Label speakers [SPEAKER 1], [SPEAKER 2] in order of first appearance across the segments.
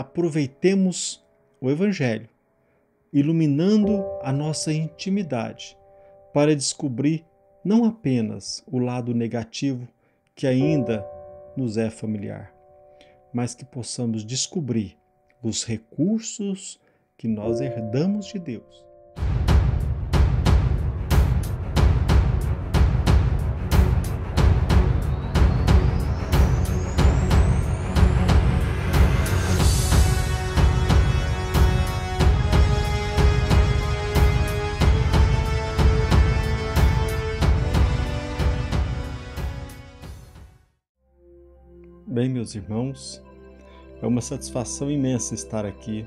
[SPEAKER 1] aproveitemos o Evangelho, iluminando a nossa intimidade, para descobrir não apenas o lado negativo que ainda nos é familiar, mas que possamos descobrir os recursos que nós herdamos de Deus. Bem, meus irmãos, é uma satisfação imensa estar aqui,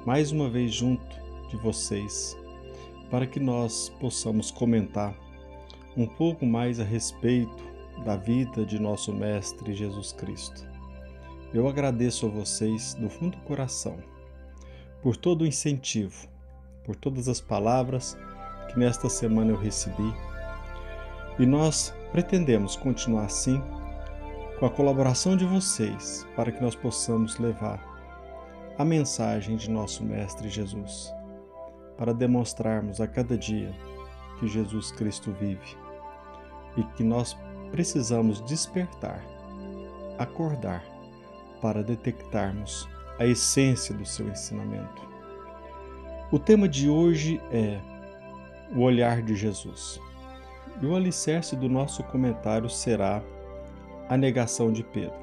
[SPEAKER 1] mais uma vez junto de vocês, para que nós possamos comentar um pouco mais a respeito da vida de nosso Mestre Jesus Cristo. Eu agradeço a vocês do fundo do coração, por todo o incentivo, por todas as palavras que nesta semana eu recebi, e nós pretendemos continuar assim, com a colaboração de vocês, para que nós possamos levar a mensagem de nosso Mestre Jesus, para demonstrarmos a cada dia que Jesus Cristo vive e que nós precisamos despertar, acordar, para detectarmos a essência do seu ensinamento. O tema de hoje é o olhar de Jesus, e o alicerce do nosso comentário será a negação de Pedro.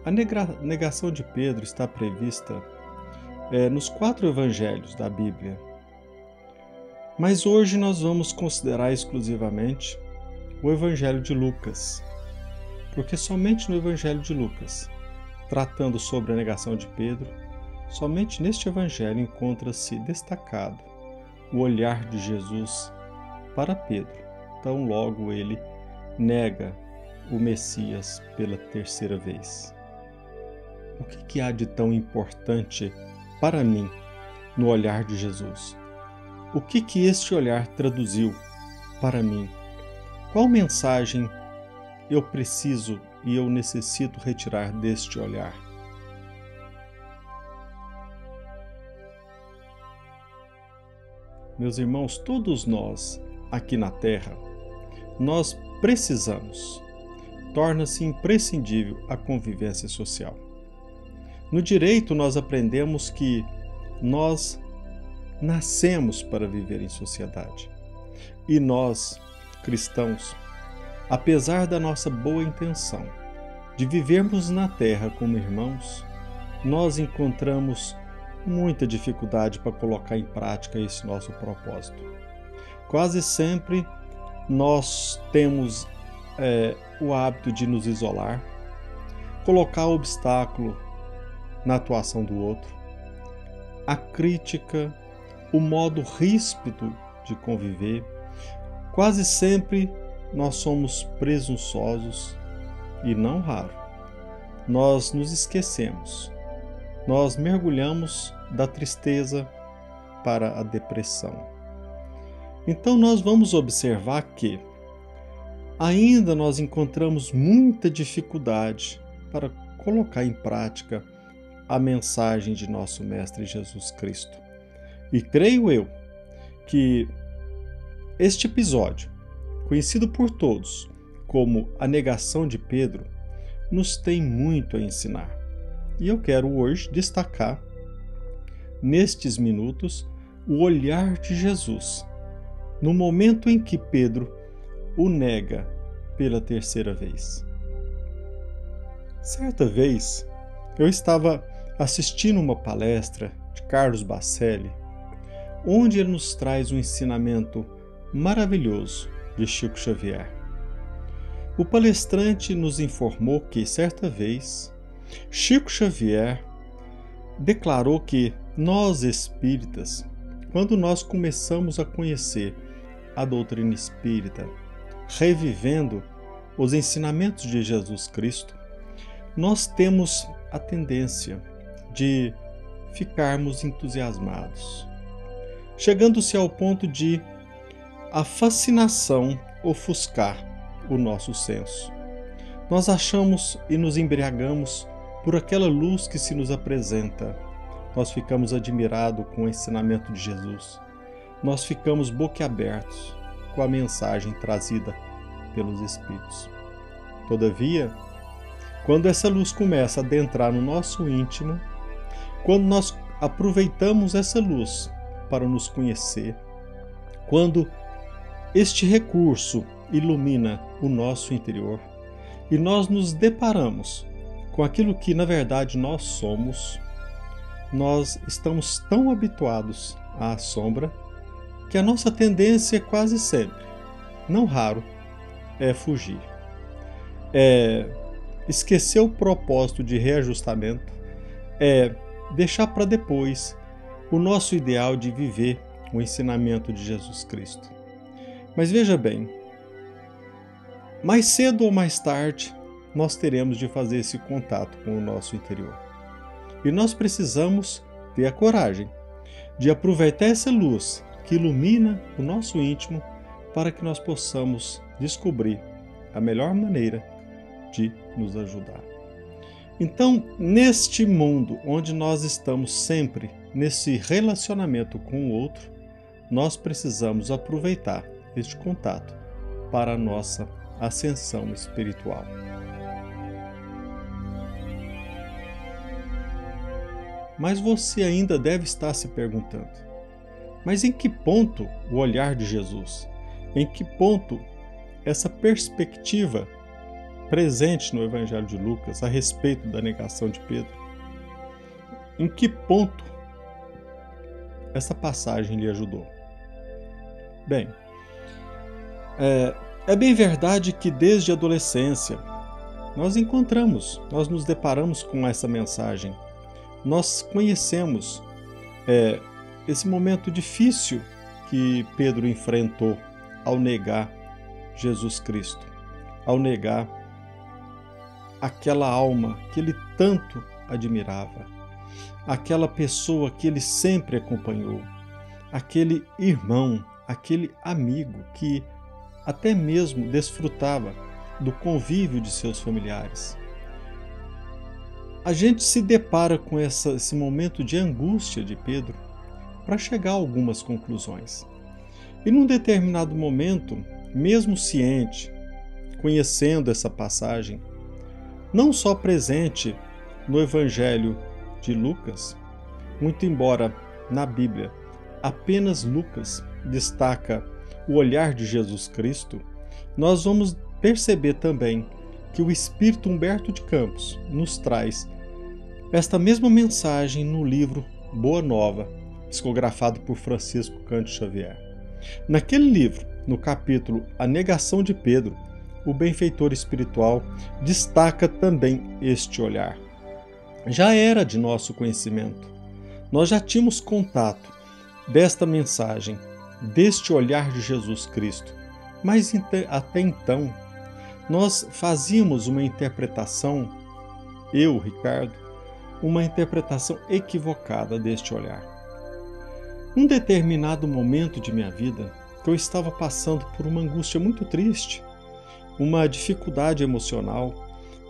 [SPEAKER 1] A negação de Pedro está prevista nos 4 evangelhos da Bíblia. Mas hoje nós vamos considerar exclusivamente o evangelho de Lucas, porque somente no evangelho de Lucas, tratando sobre a negação de Pedro, somente neste evangelho encontra-se destacado o olhar de Jesus para Pedro, tão logo ele nega o Messias pela 3ª vez. O que há de tão importante para mim no olhar de Jesus? O que este olhar traduziu para mim? Qual mensagem eu preciso e eu necessito retirar deste olhar? Meus irmãos, todos nós aqui na Terra, nós precisamos, torna-se imprescindível a convivência social. No direito, nós aprendemos que nós nascemos para viver em sociedade. E nós, cristãos, apesar da nossa boa intenção de vivermos na terra como irmãos, nós encontramos muita dificuldade para colocar em prática esse nosso propósito. Quase sempre nós temos o hábito de nos isolar, colocar obstáculo na atuação do outro, a crítica, o modo ríspido de conviver. Quase sempre nós somos presunçosos e, não raro, nós nos esquecemos, nós mergulhamos da tristeza para a depressão. Então nós vamos observar que ainda nós encontramos muita dificuldade para colocar em prática a mensagem de nosso Mestre Jesus Cristo. E creio eu que este episódio, conhecido por todos como a negação de Pedro, nos tem muito a ensinar. E eu quero hoje destacar, nestes minutos, o olhar de Jesus, no momento em que Pedro o nega pela 3ª vez. Certa vez, eu estava assistindo uma palestra de Carlos Bacelli, onde ele nos traz um ensinamento maravilhoso de Chico Xavier. O palestrante nos informou que, certa vez, Chico Xavier declarou que nós espíritas, quando nós começamos a conhecer a doutrina espírita, revivendo os ensinamentos de Jesus Cristo, nós temos a tendência de ficarmos entusiasmados, chegando-se ao ponto de a fascinação ofuscar o nosso senso. Nós achamos e nos embriagamos por aquela luz que se nos apresenta. Nós ficamos admirados com o ensinamento de Jesus. Nós ficamos boquiabertos com a mensagem trazida pelos Espíritos. Todavia, quando essa luz começa a adentrar no nosso íntimo, quando nós aproveitamos essa luz para nos conhecer, quando este recurso ilumina o nosso interior e nós nos deparamos com aquilo que na verdade nós somos, nós estamos tão habituados à sombra que a nossa tendência quase sempre, não raro, é fugir. É esquecer o propósito de reajustamento, é deixar para depois o nosso ideal de viver o ensinamento de Jesus Cristo. Mas veja bem, mais cedo ou mais tarde, nós teremos de fazer esse contato com o nosso interior. E nós precisamos ter a coragem de aproveitar essa luz que ilumina o nosso íntimo para que nós possamos descobrir a melhor maneira de nos ajudar. Então, neste mundo onde nós estamos sempre nesse relacionamento com o outro, nós precisamos aproveitar este contato para a nossa ascensão espiritual. Mas você ainda deve estar se perguntando: mas em que ponto o olhar de Jesus? Em que ponto essa perspectiva presente no Evangelho de Lucas a respeito da negação de Pedro? Em que ponto essa passagem lhe ajudou? Bem, é bem verdade que desde a adolescência nós nos deparamos com essa mensagem. Nós conhecemos esse momento difícil que Pedro enfrentou ao negar Jesus Cristo, ao negar aquela alma que ele tanto admirava, aquela pessoa que ele sempre acompanhou, aquele irmão, aquele amigo que até mesmo desfrutava do convívio de seus familiares. A gente se depara com esse momento de angústia de Pedro para chegar a algumas conclusões. E num determinado momento, mesmo ciente, conhecendo essa passagem, não só presente no Evangelho de Lucas, muito embora na Bíblia apenas Lucas destaca o olhar de Jesus Cristo, nós vamos perceber também que o Espírito Humberto de Campos nos traz esta mesma mensagem no livro Boa Nova, psicografado por Francisco Cândido Xavier. Naquele livro, no capítulo A Negação de Pedro, o benfeitor espiritual destaca também este olhar. Já era de nosso conhecimento. Nós já tínhamos contato desta mensagem, deste olhar de Jesus Cristo, mas até então nós fazíamos uma interpretação, eu, Ricardo, uma interpretação equivocada deste olhar. Num determinado momento de minha vida, que eu estava passando por uma angústia muito triste, uma dificuldade emocional,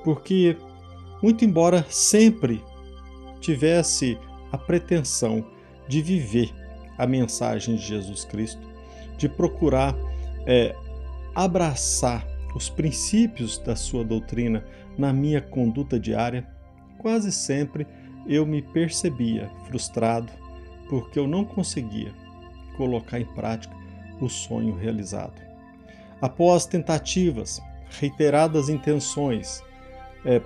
[SPEAKER 1] porque, muito embora sempre tivesse a pretensão de viver a mensagem de Jesus Cristo, de procurar abraçar os princípios da sua doutrina na minha conduta diária, quase sempre eu me percebia frustrado porque eu não conseguia colocar em prática o sonho realizado. Após tentativas, reiteradas intenções,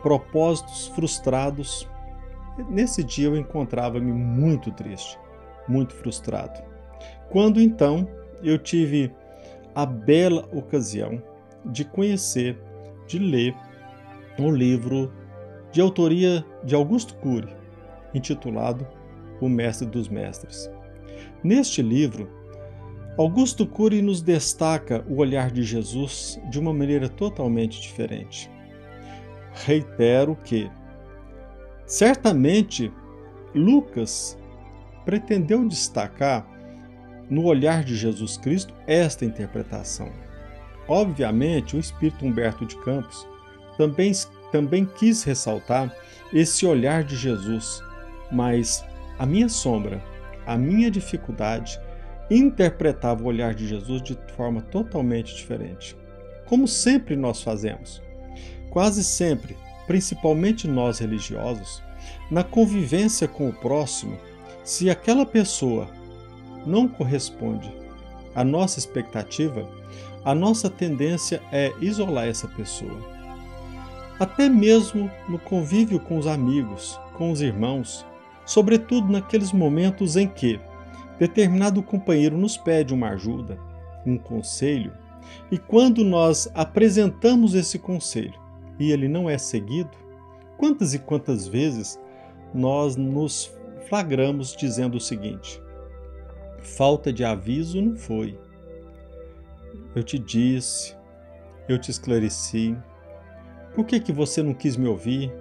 [SPEAKER 1] propósitos frustrados, nesse dia eu encontrava-me muito triste, muito frustrado. Quando então eu tive a bela ocasião de conhecer, de ler um livro de autoria de Augusto Cury, intitulado O Mestre dos Mestres. Neste livro, Augusto Cury nos destaca o olhar de Jesus de uma maneira totalmente diferente. Reitero que, certamente, Lucas pretendeu destacar no olhar de Jesus Cristo esta interpretação. Obviamente, o espírito Humberto de Campos também também quis ressaltar esse olhar de Jesus, mas a minha sombra, a minha dificuldade, interpretava o olhar de Jesus de forma totalmente diferente. Como sempre nós fazemos. Quase sempre, principalmente nós religiosos, na convivência com o próximo, se aquela pessoa não corresponde à nossa expectativa, a nossa tendência é isolar essa pessoa. Até mesmo no convívio com os amigos, com os irmãos, sobretudo naqueles momentos em que determinado companheiro nos pede uma ajuda, um conselho, e quando nós apresentamos esse conselho e ele não é seguido, quantas e quantas vezes nós nos flagramos dizendo o seguinte: falta de aviso não foi. Eu te disse, eu te esclareci. Por que você não quis me ouvir?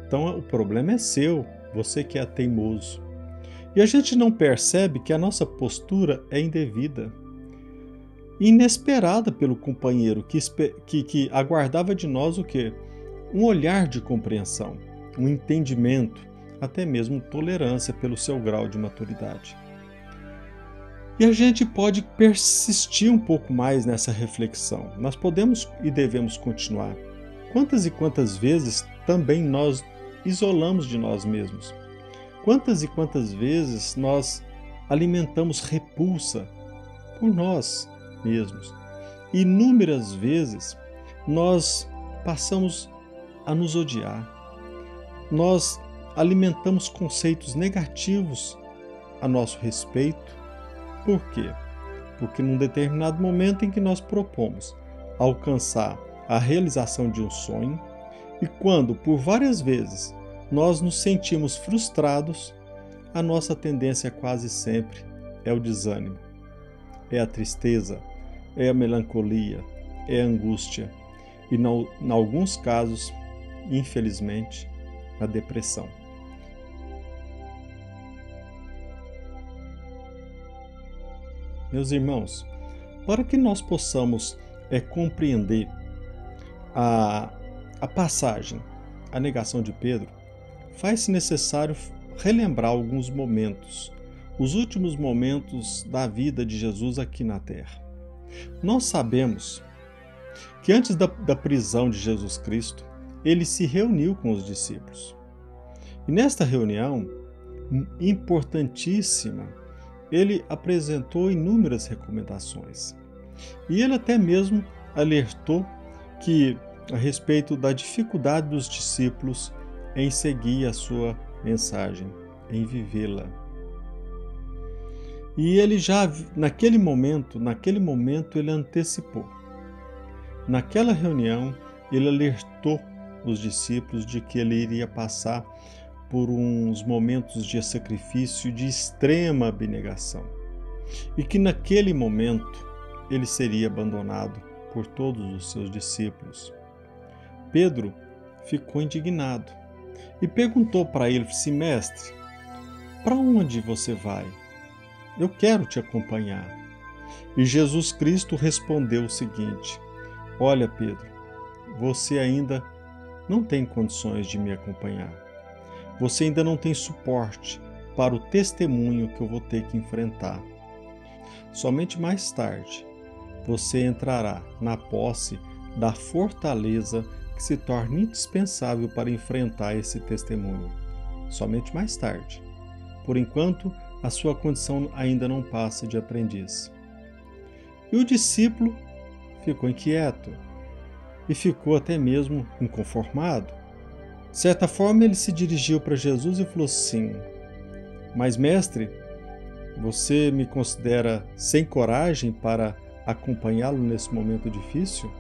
[SPEAKER 1] Então o problema é seu, você que é teimoso. E a gente não percebe que a nossa postura é indevida, inesperada pelo companheiro que aguardava de nós o quê? Um olhar de compreensão, um entendimento, até mesmo tolerância pelo seu grau de maturidade. E a gente pode persistir um pouco mais nessa reflexão. Nós podemos e devemos continuar. Quantas e quantas vezes também nós isolamos de nós mesmos? Quantas e quantas vezes nós alimentamos repulsa por nós mesmos? Inúmeras vezes nós passamos a nos odiar. Nós alimentamos conceitos negativos a nosso respeito. Por quê? Porque num determinado momento em que nós propomos alcançar a realização de um sonho, e quando por várias vezes nós nos sentimos frustrados, a nossa tendência quase sempre é o desânimo, é a tristeza, é a melancolia, é a angústia e, em alguns casos, infelizmente, a depressão. Meus irmãos, para que nós possamos compreender a passagem, a negação de Pedro, faz-se necessário relembrar alguns momentos, os últimos momentos da vida de Jesus aqui na Terra. Nós sabemos que antes da prisão de Jesus Cristo, ele se reuniu com os discípulos. E nesta reunião, importantíssima, ele apresentou inúmeras recomendações. E ele até mesmo alertou a respeito da dificuldade dos discípulos em seguir a sua mensagem, em vivê-la. E ele já, naquele momento, ele antecipou. Naquela reunião, ele alertou os discípulos de que ele iria passar por uns momentos de sacrifício de extrema abnegação e que naquele momento ele seria abandonado por todos os seus discípulos. Pedro ficou indignado e perguntou para ele, mestre, para onde você vai? Eu quero te acompanhar. E Jesus Cristo respondeu o seguinte: olha, Pedro, você ainda não tem condições de me acompanhar. Você ainda não tem suporte para o testemunho que eu vou ter que enfrentar. Somente mais tarde você entrará na posse da fortaleza que se torna indispensável para enfrentar esse testemunho. Somente mais tarde. Por enquanto, a sua condição ainda não passa de aprendiz. E o discípulo ficou inquieto e ficou até mesmo inconformado. De certa forma, ele se dirigiu para Jesus e falou assim: mas mestre, você me considera sem coragem para acompanhá-lo nesse momento difícil?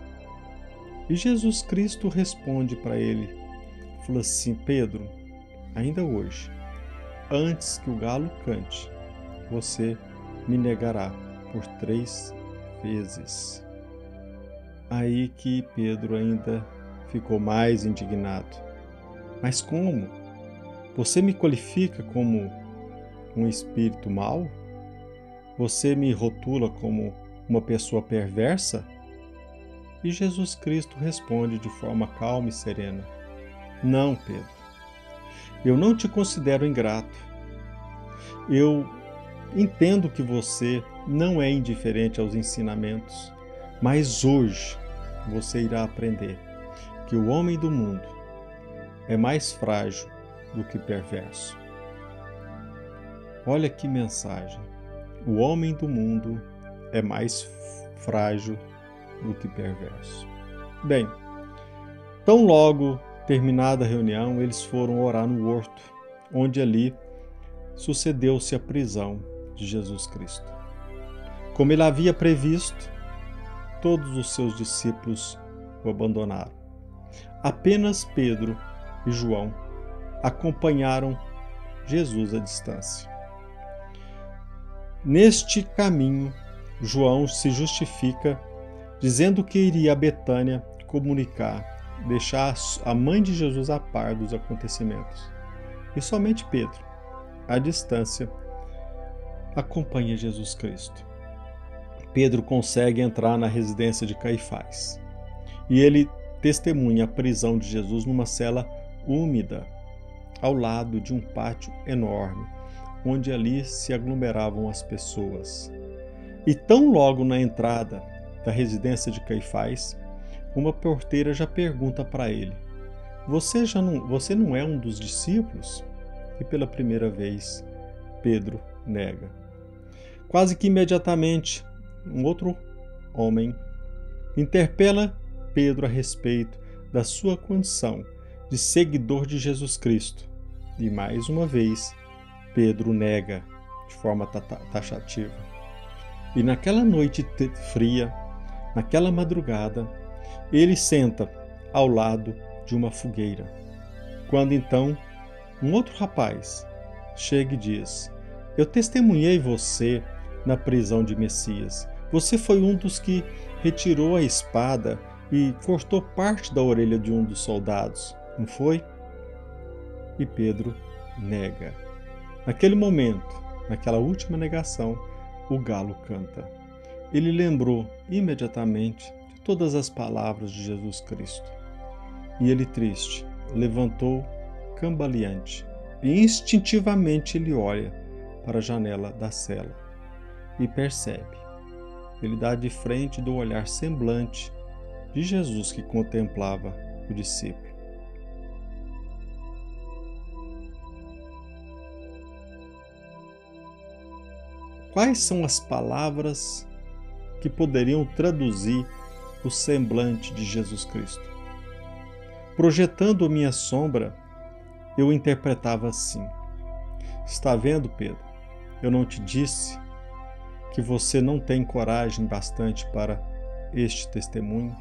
[SPEAKER 1] E Jesus Cristo responde para ele, falou assim: Pedro, ainda hoje, antes que o galo cante, você me negará por 3 vezes. Aí que Pedro ainda ficou mais indignado. Mas como? Você me qualifica como um espírito mau? Você me rotula como uma pessoa perversa? E Jesus Cristo responde de forma calma e serena: Não, Pedro, eu não te considero ingrato. Eu entendo que você não é indiferente aos ensinamentos, mas hoje você irá aprender que o homem do mundo é mais frágil do que perverso. Olha que mensagem! O homem do mundo é mais frágil do que perverso. Bem, tão logo terminada a reunião, eles foram orar no horto, onde ali sucedeu-se a prisão de Jesus Cristo. Como ele havia previsto, todos os seus discípulos o abandonaram. Apenas Pedro e João acompanharam Jesus à distância. Neste caminho, João se justifica dizendo que iria a Betânia comunicar, deixar a mãe de Jesus a par dos acontecimentos. E somente Pedro, à distância, acompanha Jesus Cristo. Pedro consegue entrar na residência de Caifás e ele testemunha a prisão de Jesus numa cela úmida, ao lado de um pátio enorme, onde ali se aglomeravam as pessoas. E tão logo na entrada da residência de Caifás, uma porteira já pergunta para ele: você não é um dos discípulos? E pela primeira vez, Pedro nega. Quase que imediatamente, um outro homem interpela Pedro a respeito da sua condição de seguidor de Jesus Cristo. E mais uma vez, Pedro nega de forma taxativa. E naquela noite fria, naquela madrugada, ele senta ao lado de uma fogueira. Quando então, um outro rapaz chega e diz: eu testemunhei você na prisão de Messias. Você foi um dos que retirou a espada e cortou parte da orelha de um dos soldados, não foi? E Pedro nega. Naquele momento, naquela última negação, o galo canta. Ele lembrou imediatamente de todas as palavras de Jesus Cristo. E ele, triste, levantou cambaleante e instintivamente ele olha para a janela da cela e percebe. Ele dá de frente do olhar semblante de Jesus que contemplava o discípulo. Quais são as palavras que poderiam traduzir o semblante de Jesus Cristo? Projetando a minha sombra, eu interpretava assim: está vendo, Pedro? Eu não te disse que você não tem coragem bastante para este testemunho?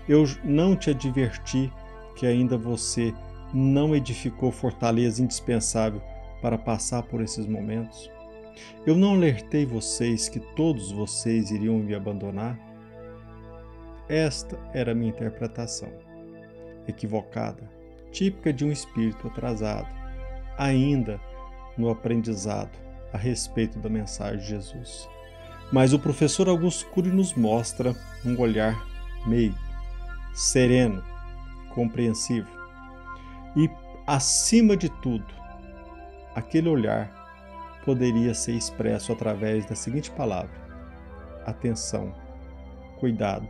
[SPEAKER 1] Eu não te adverti que ainda você não edificou fortaleza indispensável para passar por esses momentos? Eu não alertei vocês que todos vocês iriam me abandonar? Esta era a minha interpretação, equivocada, típica de um espírito atrasado, ainda no aprendizado a respeito da mensagem de Jesus. Mas o professor Augusto Cury nos mostra um olhar meigo, sereno, compreensivo. E, acima de tudo, aquele olhar poderia ser expresso através da seguinte palavra: atenção, cuidado,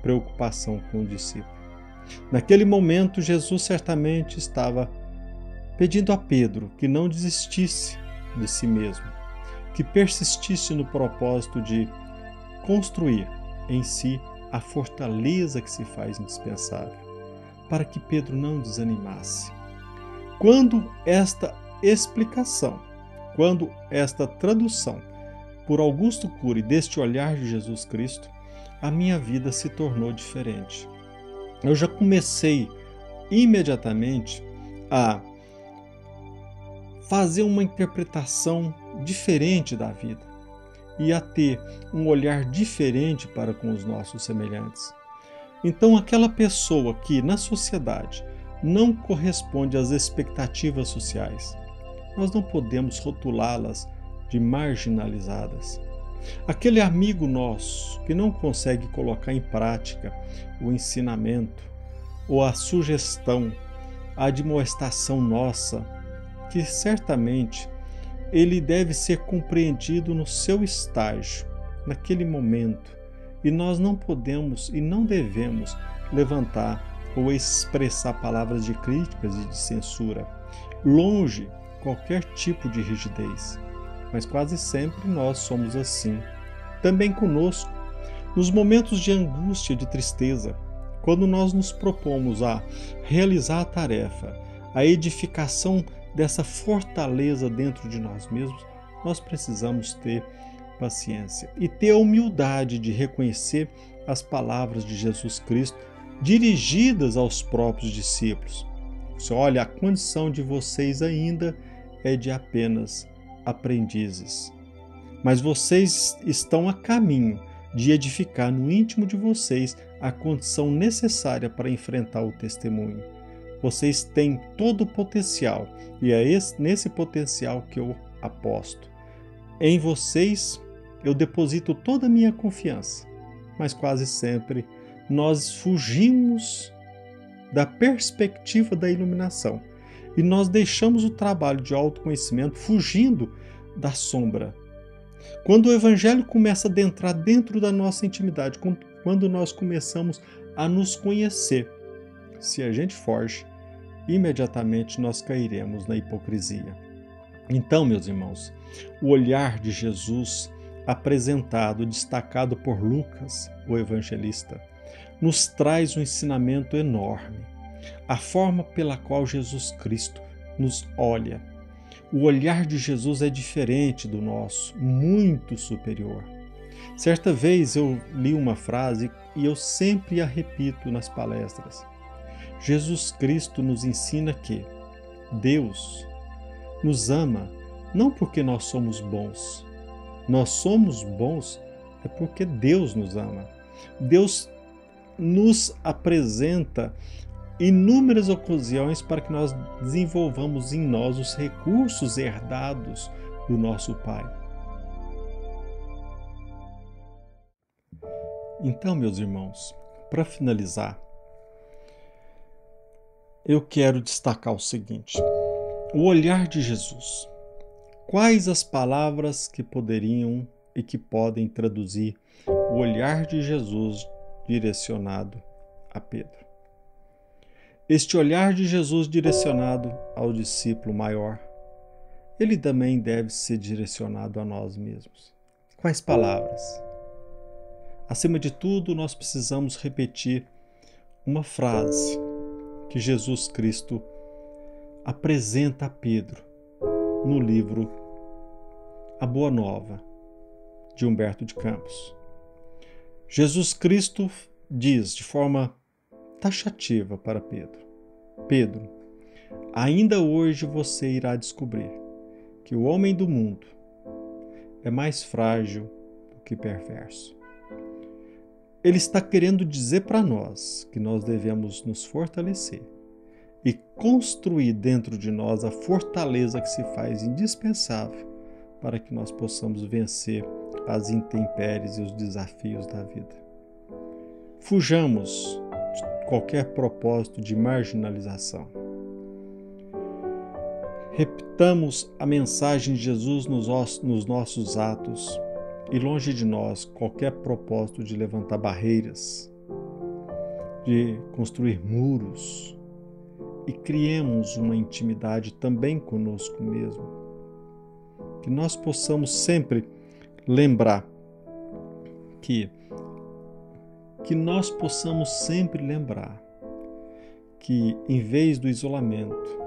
[SPEAKER 1] preocupação com o discípulo. Naquele momento, Jesus certamente estava pedindo a Pedro que não desistisse de si mesmo, que persistisse no propósito de construir em si a fortaleza que se faz indispensável, para que Pedro não desanimasse. Quando esta explicação, quando esta tradução por Augusto Cury deste olhar de Jesus Cristo, a minha vida se tornou diferente. Eu já comecei imediatamente a fazer uma interpretação diferente da vida e a ter um olhar diferente para com os nossos semelhantes. Então, aquela pessoa que na sociedade não corresponde às expectativas sociais, nós não podemos rotulá-las de marginalizadas. Aquele amigo nosso que não consegue colocar em prática o ensinamento ou a sugestão, a admoestação nossa, que certamente ele deve ser compreendido no seu estágio, naquele momento, e nós não podemos e não devemos levantar ou expressar palavras de críticas e de censura, longe qualquer tipo de rigidez. Mas quase sempre nós somos assim. Também conosco, nos momentos de angústia e de tristeza, quando nós nos propomos a realizar a tarefa, a edificação dessa fortaleza dentro de nós mesmos, nós precisamos ter paciência e ter a humildade de reconhecer as palavras de Jesus Cristo dirigidas aos próprios discípulos. Olha, a condição de vocês ainda é de apenas aprendizes, mas vocês estão a caminho de edificar no íntimo de vocês a condição necessária para enfrentar o testemunho. Vocês têm todo o potencial e é nesse potencial que eu aposto. Em vocês eu deposito toda a minha confiança, mas quase sempre nós fugimos da perspectiva da iluminação e nós deixamos o trabalho de autoconhecimento fugindo da sombra. Quando o Evangelho começa a adentrar dentro da nossa intimidade, quando nós começamos a nos conhecer, se a gente foge, imediatamente nós cairemos na hipocrisia. Então, meus irmãos, o olhar de Jesus, apresentado, destacado por Lucas, o evangelista, nos traz um ensinamento enorme. A forma pela qual Jesus Cristo nos olha. O olhar de Jesus é diferente do nosso, muito superior. Certa vez eu li uma frase e eu sempre a repito nas palestras. Jesus Cristo nos ensina que Deus nos ama não porque nós somos bons. Nós somos bons é porque Deus nos ama. Deus nos apresenta inúmeras ocasiões para que nós desenvolvamos em nós os recursos herdados do nosso Pai. Então, meus irmãos, para finalizar, eu quero destacar o seguinte: o olhar de Jesus. Quais as palavras que poderiam e que podem traduzir o olhar de Jesus direcionado a Pedro? Este olhar de Jesus direcionado ao discípulo maior, ele também deve ser direcionado a nós mesmos. Quais palavras? Acima de tudo, nós precisamos repetir uma frase que Jesus Cristo apresenta a Pedro no livro A Boa Nova, de Humberto de Campos. Jesus Cristo diz de forma taxativa para Pedro: Pedro, ainda hoje você irá descobrir que o homem do mundo é mais frágil do que perverso. Ele está querendo dizer para nós que nós devemos nos fortalecer e construir dentro de nós a fortaleza que se faz indispensável para que nós possamos vencer as intempéries e os desafios da vida. Fujamos de qualquer propósito de marginalização. Repitamos a mensagem de Jesus nos nossos atos e longe de nós qualquer propósito de levantar barreiras, de construir muros, e criemos uma intimidade também conosco mesmo. Que nós possamos sempre lembrar que em vez do isolamento,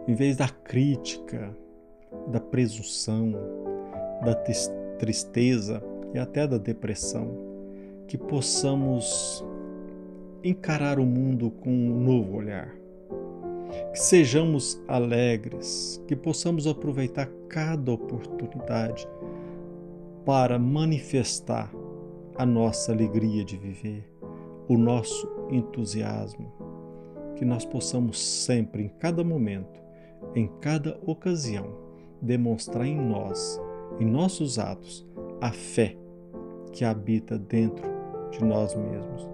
[SPEAKER 1] em vez da crítica, da presunção, da tristeza e até da depressão, que possamos encarar o mundo com um novo olhar. Que sejamos alegres, que possamos aproveitar cada oportunidade para manifestar a nossa alegria de viver, o nosso entusiasmo. Que nós possamos sempre, em cada momento, em cada ocasião, demonstrar em nós, em nossos atos, a fé que habita dentro de nós mesmos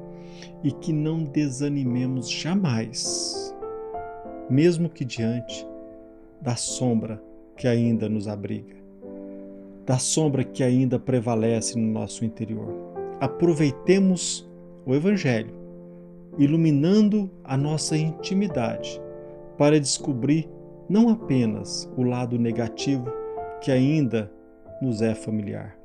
[SPEAKER 1] e que não desanimemos jamais, mesmo que diante da sombra que ainda nos abriga, da sombra que ainda prevalece no nosso interior. Aproveitemos o Evangelho, iluminando a nossa intimidade, para descobrir não apenas o lado negativo que ainda nos é familiar,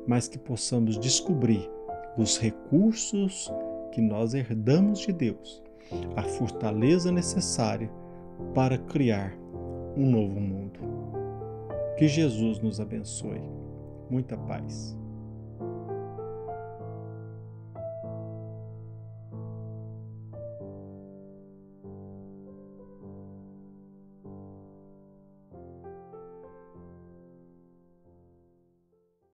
[SPEAKER 1] mas que possamos descobrir os recursos que nós herdamos de Deus, a fortaleza necessária para criar um novo mundo. Que Jesus nos abençoe. Muita paz.